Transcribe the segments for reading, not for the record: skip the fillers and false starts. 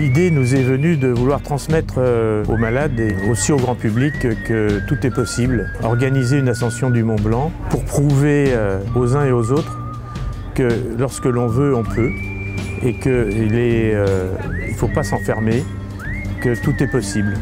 L'idée nous est venue de vouloir transmettre aux malades et aussi au grand public que tout est possible. Organiser une ascension du Mont Blanc pour prouver aux uns et aux autres que lorsque l'on veut, on peut et qu'il ne faut pas s'enfermer, que tout est possible.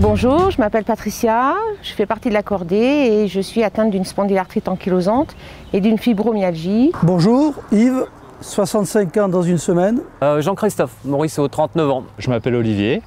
Bonjour, je m'appelle Patricia, je fais partie de la cordée et je suis atteinte d'une spondylarthrite ankylosante et d'une fibromyalgie. Bonjour, Yves, 65 ans dans une semaine. Jean-Christophe, Morisseau, 39 ans. Je m'appelle Olivier,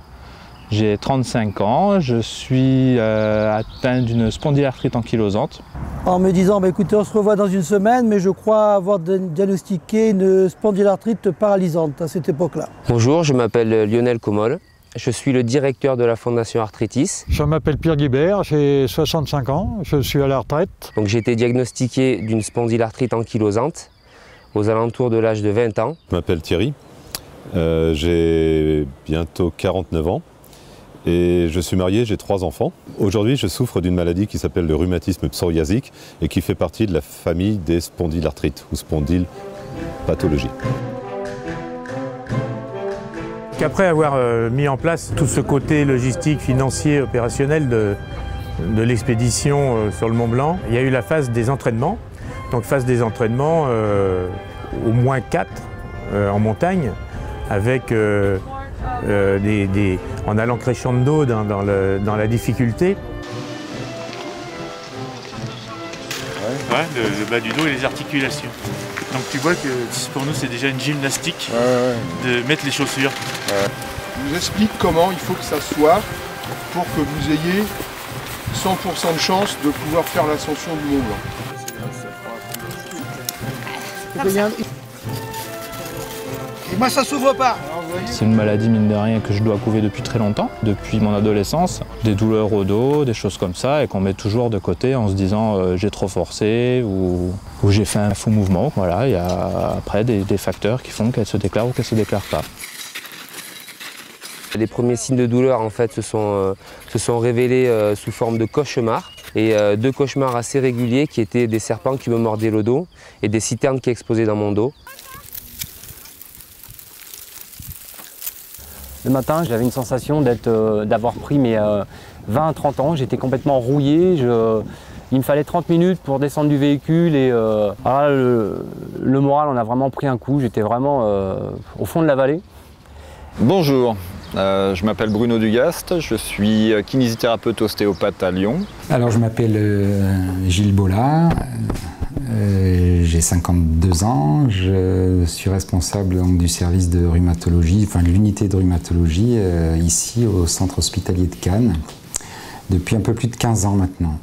j'ai 35 ans, je suis atteint d'une spondylarthrite ankylosante. En me disant, écoutez, on se revoit dans une semaine, mais je crois avoir diagnostiqué une spondylarthrite paralysante à cette époque-là. Bonjour, je m'appelle Lionel Comol. Je suis le directeur de la Fondation Arthritis. Je m'appelle Pierre Guibert, j'ai 65 ans, je suis à la retraite. Donc j'ai été diagnostiqué d'une spondylarthrite ankylosante aux alentours de l'âge de 20 ans. Je m'appelle Thierry, j'ai bientôt 49 ans et je suis marié, j'ai 3 enfants. Aujourd'hui, je souffre d'une maladie qui s'appelle le rhumatisme psoriasique et qui fait partie de la famille des spondylarthrites ou spondylopathologies. Qu'après avoir mis en place tout ce côté logistique, financier, opérationnel de l'expédition sur le Mont Blanc, il y a eu la phase des entraînements. Donc phase des entraînements, au moins 4 en montagne, avec en allant crescendo dans la difficulté. Ouais, le bas du dos et les articulations. Donc tu vois que pour nous c'est déjà une gymnastique de mettre les chaussures. Je vous explique comment il faut que ça soit pour que vous ayez 100% de chance de pouvoir faire l'ascension du Mont Blanc. Et moi, ça s'ouvre pas. C'est une maladie, mine de rien, que je dois couver depuis très longtemps, depuis mon adolescence. Des douleurs au dos, des choses comme ça, et qu'on met toujours de côté en se disant j'ai trop forcé ou j'ai fait un faux mouvement. Voilà, il y a après des facteurs qui font qu'elle se déclare ou qu'elle ne se déclare pas. Les premiers signes de douleur en fait, se sont révélés sous forme de cauchemars. Et 2 cauchemars assez réguliers qui étaient des serpents qui me mordaient le dos et des citernes qui explosaient dans mon dos. Le matin, j'avais une sensation d'avoir pris mes 20 à 30 ans. J'étais complètement rouillé. Il me fallait 30 minutes pour descendre du véhicule. Et le moral en a vraiment pris un coup. J'étais vraiment au fond de la vallée. Bonjour, je m'appelle Bruno Dugast. Je suis kinésithérapeute ostéopathe à Lyon. Alors, je m'appelle Gilles Bollard. J'ai 52 ans, je suis responsable donc, du service de rhumatologie, enfin l'unité de rhumatologie ici au centre hospitalier de Cannes depuis un peu plus de 15 ans maintenant.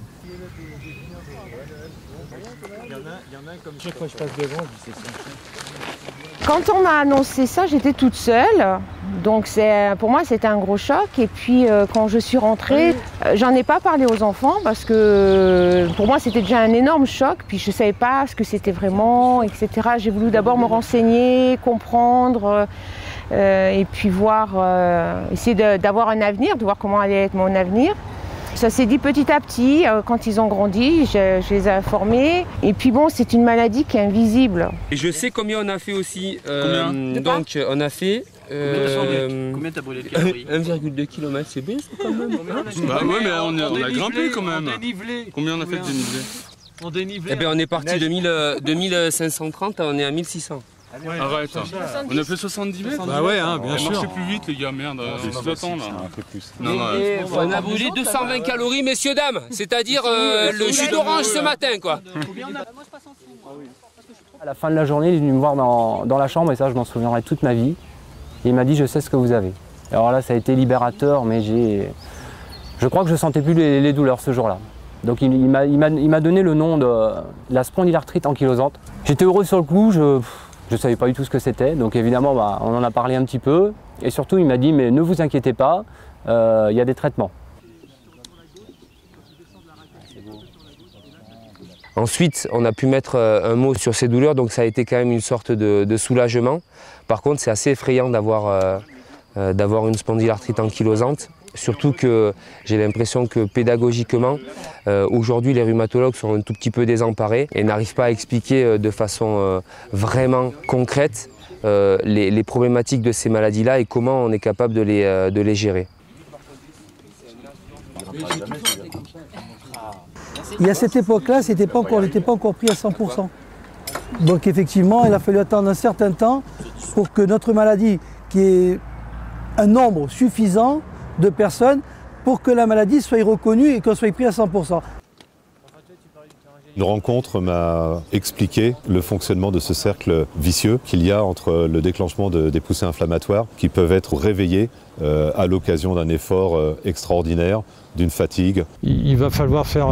Quand on m'a annoncé ça, j'étais toute seule. Donc pour moi, c'était un gros choc. Et puis quand je suis rentrée, j'en ai pas parlé aux enfants parce que pour moi, c'était déjà un énorme choc. Puis je savais pas ce que c'était vraiment, etc. J'ai voulu d'abord me renseigner, comprendre et puis essayer d'avoir un avenir, de voir comment allait être mon avenir. Ça s'est dit petit à petit, quand ils ont grandi, je les ai informés. Et puis bon, c'est une maladie qui est invisible. Et je sais combien on a fait aussi. Donc on a fait... Combien t'as brûlé de calories? 1,2 km, c'est bien ça quand même. Bah ouais, mais on a grimpé quand même. Combien on a fait de dénivelé? En dénivelé. Eh bien on est parti de 1530, on est à 1600. Arrête, on a fait 70 mètres. Bah ouais, hein, bien sûr. Marchez plus vite les gars, merde. Attends là. Un peu plus. On a brûlé 220 calories, messieurs, dames. C'est-à-dire le jus d'orange ce matin, quoi. À la fin de la journée, il est venu me voir dans la chambre et ça, je m'en souviendrai toute ma vie. Et il m'a dit, je sais ce que vous avez. Alors là, ça a été libérateur, mais je crois que je sentais plus les douleurs ce jour-là. Donc il m'a donné le nom de la spondylarthrite ankylosante. J'étais heureux sur le coup, je ne savais pas du tout ce que c'était. Donc évidemment, on en a parlé un petit peu. Et surtout, il m'a dit, mais ne vous inquiétez pas, il y a des traitements. Ensuite, on a pu mettre un mot sur ces douleurs, donc ça a été quand même une sorte de soulagement. Par contre, c'est assez effrayant d'avoir une spondylarthrite ankylosante, surtout que j'ai l'impression que pédagogiquement, aujourd'hui les rhumatologues sont un tout petit peu désemparés et n'arrivent pas à expliquer de façon vraiment concrète les problématiques de ces maladies-là et comment on est capable de les gérer. Et à cette époque-là, on n'était pas encore pris à 100%. Donc effectivement, il a fallu attendre un certain temps pour que notre maladie, qui est un nombre suffisant de personnes, pour que la maladie soit reconnue et qu'on soit pris à 100%. Une rencontre m'a expliqué le fonctionnement de ce cercle vicieux qu'il y a entre le déclenchement des poussées inflammatoires qui peuvent être réveillées à l'occasion d'un effort extraordinaire, d'une fatigue. Il va falloir faire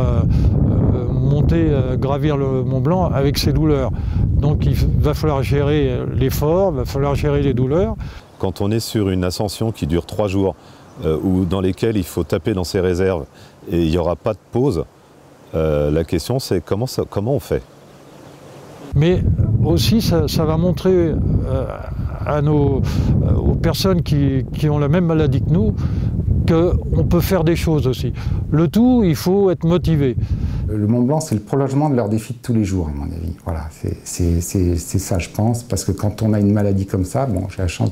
gravir le Mont Blanc avec ses douleurs. Donc il va falloir gérer l'effort, il va falloir gérer les douleurs. Quand on est sur une ascension qui dure 3 jours, ou dans lesquels il faut taper dans ses réserves et il n'y aura pas de pause, la question c'est comment on fait. Mais aussi ça va montrer aux personnes qui ont la même maladie que nous qu'on peut faire des choses aussi. Le tout, il faut être motivé. Le Mont Blanc, c'est le prolongement de leur défi de tous les jours, à mon avis. Voilà, c'est ça, je pense, parce que quand on a une maladie comme ça, bon, j'ai la chance de